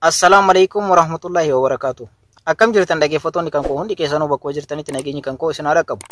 Assalamualaikum warahmatullahi wabarakatuh. Akkam jirtan dhaggeeffattoonni kan koo hundi keessanuu bakka jirtanitti nageenyi kan koo isin haa qabu.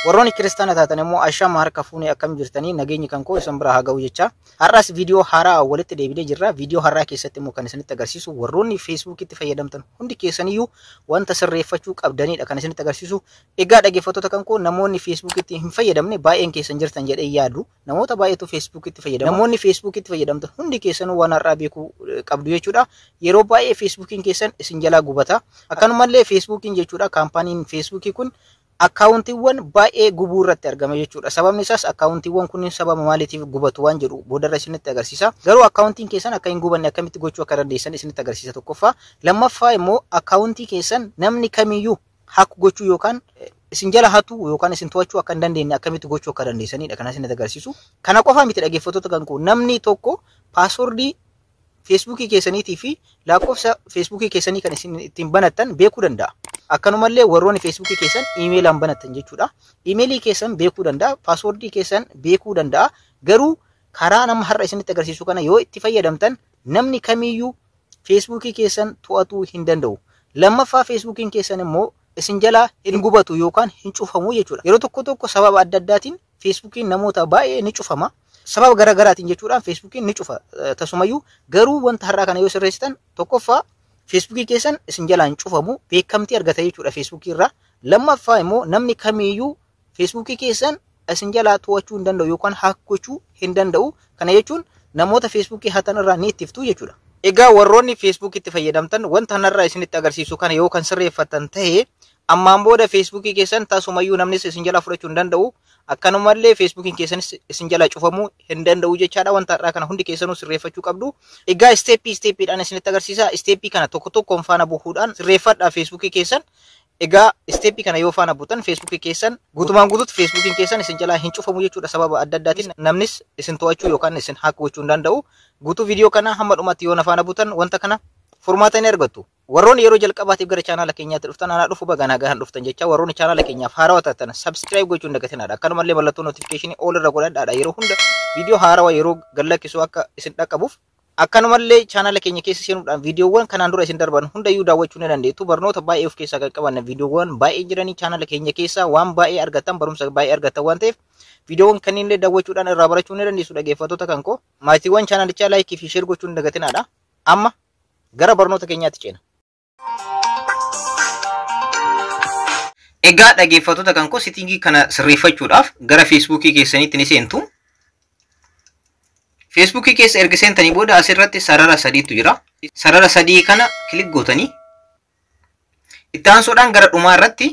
Warroonni kiristaana taatan immoo ashama harka fuunee akkam jirtanii nageenyi kan koo isin bira haa ga'u jecha. Har'as viidiyoo haaraa walitti deebinee jirra. Viidiyoo haaraa keessatti immoo kan isinitti agarsiisu warroonni Facebookitti fayyadamtan hundi keessaniyyuu wanta sirreeffachuu qabdanidha kan isinitti agarsiisu. Egaa dhaggeeffattoota kan koo namoonni Facebookitti hin fayyadamne baay'een keessan jirtan jedhee yaadu. Namoota baay'eetu Facebookitti fayyadamu. Namoonni Facebookitti fayyadamtan hundi keessanuu waan har'aa beekuu qabdu jechuudha. Yeroo baay'ee Facebookiin keessan isin jalaa gubata. Akkanumallee Facebookiin jechuudha kaampaaniin Facebookii kun akkaawuntiiwwan baay'ee gubuu irratti argama jechuudha. Sababni isaas akkaawuntiiwwan kunniin sababa maaliitiif gubatu waan jedhu boodarra isinitti agarsiisa. Garuu akkaawuntiin keessan akka hin gubanne akkamitti gochuu akka dandeessan isinitti agarsiisa tokkoffaa. Lammaffaa immoo akkaawuntii keessan namni kamiyyuu haku gochuu yookaan isin jala hatu yookaan isin to'achuu akka hin dandeenye akkamitti gochuu akka dandeessanidha kan isinitti agarsiisu. Kana qofaa miti dhaggeeffattoota kan koo namni tokko paaswordii Facebookii keessaniitii fi lakkoofsa Facebookii keessanii kan isin ittiin banattan beekuu danda'a. Akkanumallee warroonni Facebookii keessan iimeelaan banattan jechuudha. Iimeelii keessan beekuu danda'a, paaswordii keessan beekuu danda'a. Garuu karaa nama har'a isinitti agarsiisu kana yoo itti fayyadamtan namni kamiyyuu Facebookii keessan to'atuu hin danda'u. Lammaffaa Facebookiin keessan immoo isin jalaa hin gubatu yookaan hin cufamu jechuudha. Yeroo tokko tokko sababa adda addaatiin Facebookiin namoota baay'ee ni cufama. Sababa garaagaraatiin jechuudhaan Facebookiin ni cufa tasumayyuu garuu wanta har'aa kana yoo sirreessitan tokkoffaa Facebookii keessan isin jalaan cufamu beekamtii argata jechuudha Facebookii irraa. Lammaffaa immoo namni kamiyyuu Facebookii keessan isin jalaa to'achuu hin danda'u yookaan haak gochuu hin danda'u. Kana jechuun namoota Facebookii hatan irraa ni ittiftu jechuudha. Egaa warroonni Facebookitti fayyadamtan wanta har'aa isinitti agarsiisu kana yoo kan sirreeffatan ta'e ammaan booda Facebookii keessan tasumayyuu namnis isin jalaa fudhachuu hin danda'u. Akkanumallee Facebookiin keessanis isin jalaa cufamuu hin danda'u jechaadha. Wanta har'aa kana hundi keessanuu sirreeffachuu qabdu. Egaa isteeppiidhaan isinitti agarsiisa. Isteeppii kana tokko tokkoon faana bu'uudhaan sirreeffadhaa Facebookii keessan. Egaa isteeppii kana yoo faana buutan Facebookii keessan guutumaan guutuutti Facebookiin keessan isin jalaa hin cufamu jechuudha. Sababa adda addaatiin namnis isin to'achuu yookaan isin haak gochuu hin danda'u. Guutuu viidiyoo kana hamma dhumaatti yoo na faana buutan wanta kana furmaata ni argattu. Warroonni yeroo jalqabaatiif gara chaanaala keenyaatti dhuftan anaa dhufu baga nagaan dhuftan jecha warroonni chaanaala keenyaaf haarawaa taatan subscribe gochuun dagatinadha. Akkanumallee mallattoo notifiikeeshinii all irra godhadhaadha. Yeroo hunda viidiyoo haarawaa yeroo gadhiisu akka isin dhaqqabuuf. Akkanumallee chaanaala keenya keessa seenuudhaan viidiyoowwan kanaan dura isin darban hundayyuu daawwachuu ni dandeettu. Barnoota baay'ee of keessaa kan qaban viidiyoowwan baay'ee jiranii chaanaala keenya keessaa waan baay'ee argattan barumsa baay'ee argattan waan ta'eef viidiyoowwan kanneen daawwachuudhaan irraa barachuu ni dandeessu dhaggeeffattoota kan koo. Maatiiwwan chaanaalichaa laayikii fi sheer gochuun dagatinadha. Amma gara barnoota keenyaatti ceena. Egaa dhaggeeffattoota kan koo settingii kana sirreeffachuudhaaf gara Facebookii keessaniitti ni seentu. Facebookii keessa erga seentanii booda asirratti sarara sadiitu jira. Sarara sadii kana kilik gootanii itti aansuudhaan gara dhumaa irratti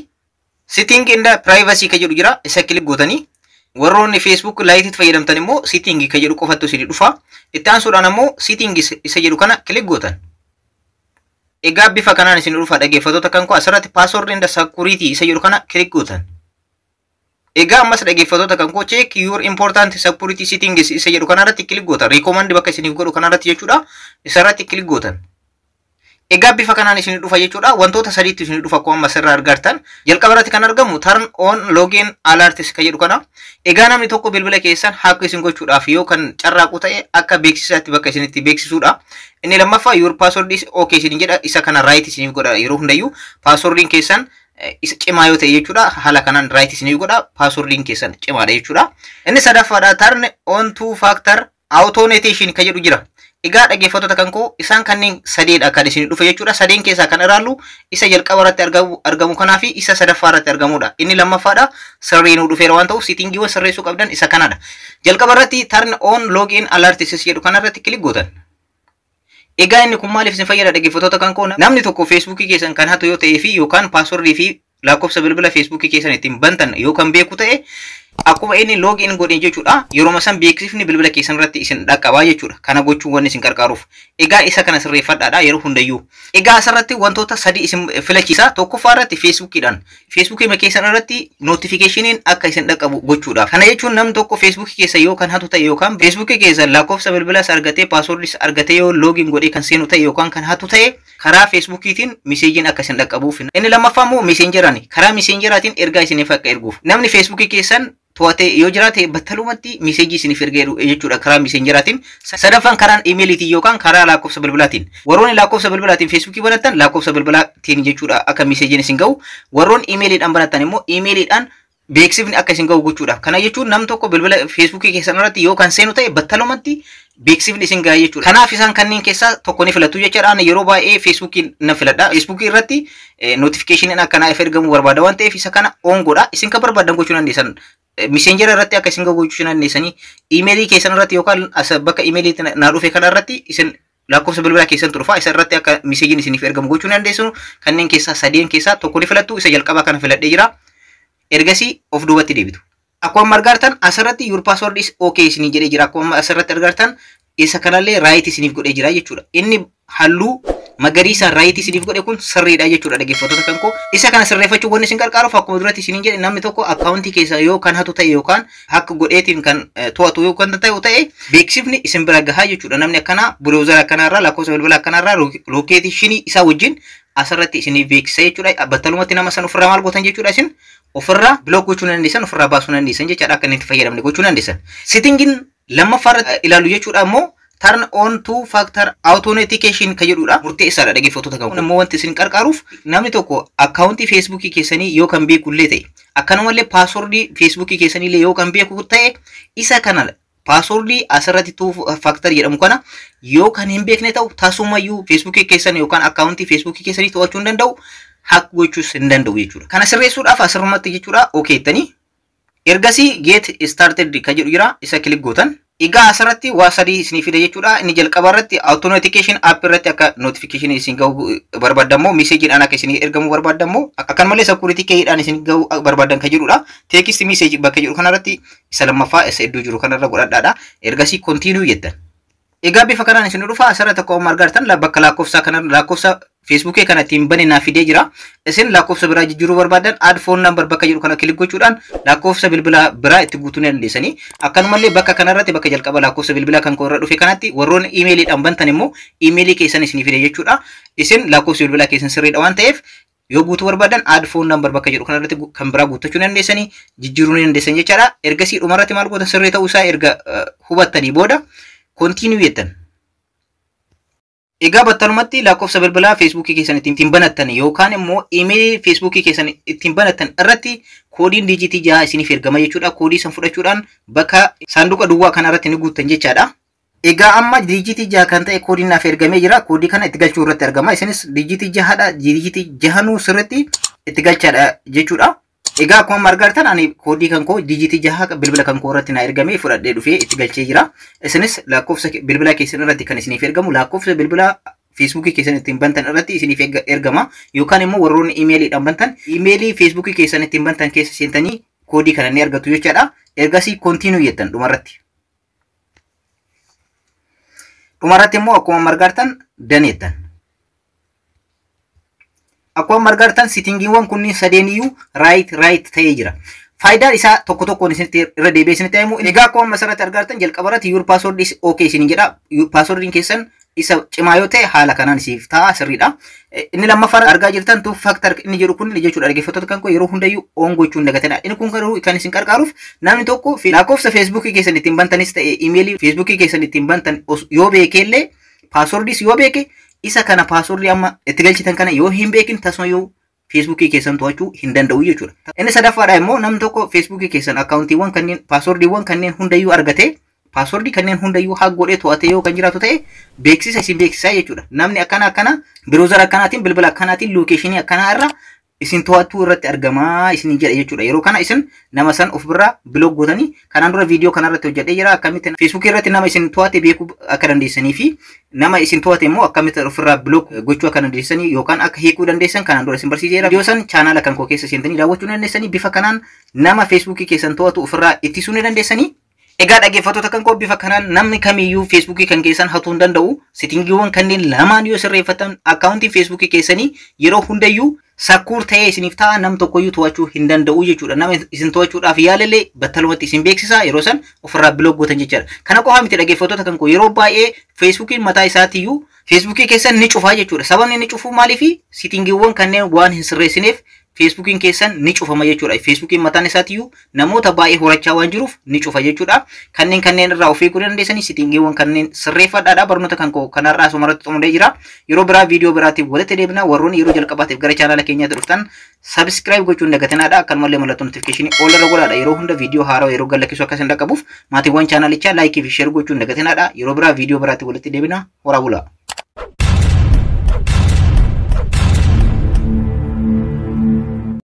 setting and privacy ka jedhu jira. Isa kilik gootanii warroonni Facebook Lite'tti fayyadamtan immoo setting ka jedhu qofattu isin dhufa. Itti aansuudhaan immoo setting isa jedhu kana kilik gootan. Egaa bifa kanaan isin dhufa dhaggeeffattoota kan koo asirratti password and security isa jedhu kana kilik gootan. Egaa ammas dhaggeeffattoota kan koo check your important security settings isa jedhu kana irratti kilik gootan. Recommend bakka isiniif godhu kana irratti jechuudha. Isa irratti kilik gootan. Egaa bifa kanaan isin dhufa jechuudha. Wantoota sadiitti isin dhufa akkuma amma sirraa argattan. Jalqaba irratti kan argamu turn on login alerts ka jedhu kana. Egaa namni tokko bilbila keessan haaka isin gochuudhaaf yoo kan carraaqu ta'e akka beeksisaatti bakka isinitti beeksisuudha. Inni lammaffaa your password is okay isin jedha. Isa kana right isiniif godha yeroo hundayyuu passwordin keessan isa cimaa yoo ta'e jechuudha. Haala kanaan right isiniif godha. Passwordin keessan cimaadha jechuudha. Inni sadaffaadha turn on two factor authentication ka jedhu jira. Egaa dhaggeeffattoota kan koo isaan kanneen sadeedha kan isin dhufa jechuudha. Sadeen keessaa kan irraallu isa jalqaba irratti argamu kanaa fi isa sadaffaa irratti argamudha. Inni lammaffaadha sirriinuu dhufeera waan ta'uuf settingiiwwan sirreessuu qabdan isa kanadha. Jalqaba irratti turn on login alerts jedhu kana irratti kilik gootan. Egaa inni kun maaliif isin fayyada dhaggeeffattoota kan koo namni tokko Facebookii keessan kan hatu yoo ta'ee fi yookaan paaswordii fi lakkoofsa bilbila Facebookii keessan ittiin bantan yookaan beeku ta'e akkuma inni login godhe jechuudha. Yeroo san beeksifni bilbila keessan irratti isin dhaqqabaa jechuudha. Kana gochuun waan isin gargaaruuf. Egaa isa kana sirreeffadhaadha yeroo hundayyuu. Egaa asirratti wantoota sadii isin filachiisa. Tokkoffaa irratti Facebookiidhaan. Facebookii keessan irratti notifiikeeshiniin akka isin dhaqqabu gochuudhaaf. Kana jechuun namni tokko Facebookii keessa yoo kan hatu ta'e yookaan Facebookii keessa lakkoofsa bilbilas argatee paaswordis argatee yoo login godhee kan seenu ta'e yookaan kan hatu ta'e karaa Facebookiitiin meseejiin akka isin dhaqqabuuf. Inni lammaffaa immoo meseenjeraan karaa meseenjeraatiin ergaa isiniif akka erguuf. Namni Facebookii keessan to'ate yoo jiraate battalumatti meeseejii isiniif ergeeru jechuudha karaa messengeraatiin. Sadaffaan karaan imeeliitiin yookaan karaa lakkoofsa bilbilaatiin. Warroonni lakkoofsa bilbilaatiin feesbuukii banatan lakkoofsa bilbilaatiin jechuudha akka meeseejiin isin ga'u. Warroonni imeeliidhaan banatan immoo imeeliidhaan beeksifni akka isin ga'u gochuudhaaf. Kana jechuun nam tokko bilbila feesbuukii keessan irratti yoo kan seenu ta'e battalumatti beeksifni isin ga'a jechuudha. Kanaaf isaan kanneen keessaa tokko ni filatu jechuudha. Yeroo baay'ee feesbuukiin na filadha. Feesbuukii irratti notifikashiniin akkanaaf ergamu barbaada waan ta'eef isa kana on godha. Isin kan barbaadan gochuu dandeessan. Messenger irratti akka isin ga'u gochuu dandeessanii imeelii keessan irratti yookaan bakka imeelii naa dhufe kana irratti isin lakkoofsa bilbilaa keessan dhufa isa irratti akka meseejiin isiniif ergamu gochuu dandeessu. Kanneen keessaa sadeen keessaa tokko ni filattu. Isa jalqabaa kana filadhee jira. Ergasii of duubatti deebitu. Akkuma argartan asirratti your password is okay isinii jedhee jira. Akkuma asirratti argartan isa kanallee right isiniif godhee jira jechuudha. Inni halluu magariisa right isiniif godhe kun sirriidha jechuudha dhaggeeffattoota kan koo. Isa kana sirreeffachuu wanni isin gargaaruuf akkuma duratti isiniin jedhe namni tokko akkaawuntii keessa yoo kan hatu ta'e yookaan akka godheetiin kan to'atu yookaan ta'e beeksifni isin bira gahaa jechuudha. Namni akkana browser akkanarraa lakkoofsa bilbilaa akkanarraa lokeeshinii isaa wajjin asirratti isiniif beeksisa jechuudha. Battalumatti nama san ofirraa maal gootan jechuudha isin ofirraa block gochuu dandeessan ofirraa baasuu dandeessan jechaadha akka inni itti fayyadamne gochuu dandeessan. Settingin lammaffaarra ilaalu jechuudha immoo turn on two factor authentication kan jedhudha. Murteessaadha dhaggeeffattoota kan immoo wanti isin gargaaruuf namni tokko akkaawuntii feesbuukii keessanii yoo kan beekullee ta'e akkanumallee paaswordii feesbuukii keessaniillee yoo kan beeku ta'e isa kana paaswordii asirratti two factor jedhamu kana yoo kan hin beekne ta'u tasumayyuu feesbuukii keessan yookaan akkaawuntii feesbuukii keessanii to'achuu hin danda'u. Hack gochuus hin danda'u jechuudha. Kana sirreessuudhaaf asirrumatti jechuudha okay tanii ergasii get started kan jedhu jira isa kilik gootan. Egaa asirratti waa sadii isiniif fida jechuudha. Inni jalqaba irratti authentication app irratti akka notification isin ga'u barbaadammoo meeseejiidhaan akka isin ergamu barbaadammoo akkanumallee security keeyidhaan isin ga'u barbaadan kan jedhudha. Text message bakka jedhu kanarratti isa lammaffaa isa iddoo jiru kanarra godhadhaadha. Ergasii continue jettan. Egaa bifa kanaan isin dhufa asirratti akkuma argartan bakka lakkoofsa kanarra lakkoofsa feesbuukii kana ittiin bane naaf fidee jira. Isin lakkoofsa biraa jijjiiruu barbaadan add phone number bakka jedhu kana kilik gochuudhaan lakkoofsa bilbilaa biraa itti guutuu ni dandeessanii. Akkanumallee bakka kanarratti bakka jalqaba lakkoofsa bilbilaa kan koo irra dhufe kanatti warroonni imeeliidhaan bantan immoo imeelii keessan isinii fide jechuudha. Isin lakkoofsa bilbilaa keessan sirriidha waan ta'eef yoo guutuu barbaadan add phone number bakka jedhu kanarratti kan biraa guuttachuu ni dandeessanii jijjiiruu ni dandeessan jechaadha. Ergasii dhumarratti maal gootan sirrii ta'uu isaa erga hubattanii booda continue jettan. Egaa battalumatti lakkoofsa bilbilaa feesbuukii keessan ittiin banattan yookaan immoo imeelii feesbuukii keessan ittiin banattan irratti koodiin diijitii 6 isiniif ergama jechuudha. Koodii san fudhachuudhaan bakka saanduqa duwwaa kanarratti ni guuttan jechaadha. Egaa amma diijitii 6 kan ta'e koodiin naaf ergamee jira. Koodii kana itti galchuu irratti argama. Isinis diijitii 6dha. Diijitii 6 sirriitti itti galchaadha jechuudha. Egaa akkuma argartan ani koodii kan koo diijitii 6 bilbila kan koo irratti na ergamee fudhadhee dhufee itti galchee jira. Isinis lakkoofsa bilbilaa keessan irratti kan isiniif ergamu lakkoofsa bilbilaa feesbuukii keessan ittiin bantan irratti isiniif ergama yookaan immoo warroonni imeeliidhaan bantan imeelii feesbuukii keessan ittiin bantan keessa seentanii koodii kana ni argatu jechaadha. Ergasii continue jettan dhumarratti. Dhumarratti immoo akkuma argartan daneettan. Akkuma argartan settingiiwwan kunniin sadeeniyyuu right ta'ee jira. Faayidaan isaa tokko tokkoon isinitti irra deebi'ee isinitti himu. Egaa akkuma asirratti argartan jalqaba irratti your password is okay isiniin jedha. Passwordin keessan isa cimaa yoo ta'e haala kanaan isiif ta'a sirriidha. Inni lammaffaa argaa jirtan two factor inni jedhu kun jechuudha dhaggeeffattoota kan koo yeroo hundayyuu on gochuu hin dagatinaa. Inni kun garuu kan isin gargaaruuf namni tokko lakkoofsa feesbuukii keessan ittiin bantanis ta'e imeelii feesbuukii keessan ittiin bantan yoo beekellee passwordis yoo beeke isa kana passwordii amma itti galchitan kana yoo hin beekin tasumayyuu feesbuukii keessan to'achuu hin danda'u jechuudha. Inni sadaffaadha immoo namni tokko feesbuukii keessan akkaawuntiiwwan kanneen passwordiiwwan kanneen hundayyuu argatee passwordii kanneen hundayyuu haa godhee to'atee yoo kan jiraatu ta'e beeksisa isin beeksisaa jechuudha. Namni akkana browser akkanaatiin bilbila akkanaatiin lokeeshinii akkanaa irra isin to'attuu irratti argamaa isin jedha jechuudha. Yeroo kana isin nama san of birraa block gootanii kanaan dura viidiyoo kanarratti hojjedhee jira akkamitti feesbuukii irratti nama isin to'ate beekuu akka dandeessanii fi nama isin to'ate immoo akkamitti ofirraa block gochuu akka dandeessanii yookaan akka hiikuu dandeessan kanaan dura isin barsiiseera. Viidiyoo san chaanaala kan koo keessa seentanii daawwachuu dandeessanii bifa kanaan nama feesbuukii keessan to'atu ofirraa ittisuu ni dandeessanii. Egaa dhaggeeffattoota kan koo bifa kanaan namni kamiyyuu feesbuukii kan keessan hatuu hin danda'u. Settingiiwwan kanneen lamaan yoo sirreeffatan akkaawuntii feesbuukii keessanii yeroo hundayyuu sakkuur ta'ee isiniif ta'a nam tokkoyyuu to'achuu hin danda'u jechuudha. Nama isin to'achuudhaaf yaalallee battalumatti isin beeksisa yeroo san ofirraa block gootan jechuudha. Kana qofa miti dhaggeeffattoota kan koo yeroo baay'ee feesbuukiin mataa isaatiiyyuu feesbuukii keessan ni cufaa jechuudha. Sababni inni cufuu maaliifi settingiiwwan kanneen waan hin sirreessineef Facebookiin keessan ni cufama jechuudha. Facebookiin mataan isaatiiyyuu namoota baay'ee horachaa waan jiruuf ni cufa jechuudha. Kanneen irraa of eeguu dandeessanii settingiiwwan kanneen sirreeffadhaadha. Barnoota kanarraa asumarratti xumuree jira. Yeroo biraa viidiyoo biraatiif walitti deebina. Warroonni yeroo jalqabaatiif gara chaanaala keenyaatti dhuftan subscribe gochuun dagatinaadha. Akkanumallee mallattoo notification all irra godhaadha. Yeroo hunda viidiyoo haaraa yeroo galakkisu akka isin dhaqqabuuf maatiiwwan chaanalichaa like fi share gochuun dagatinaadha. Yeroo biraa viidiyoo biraatiif walitti deebina. Horaa bulaa.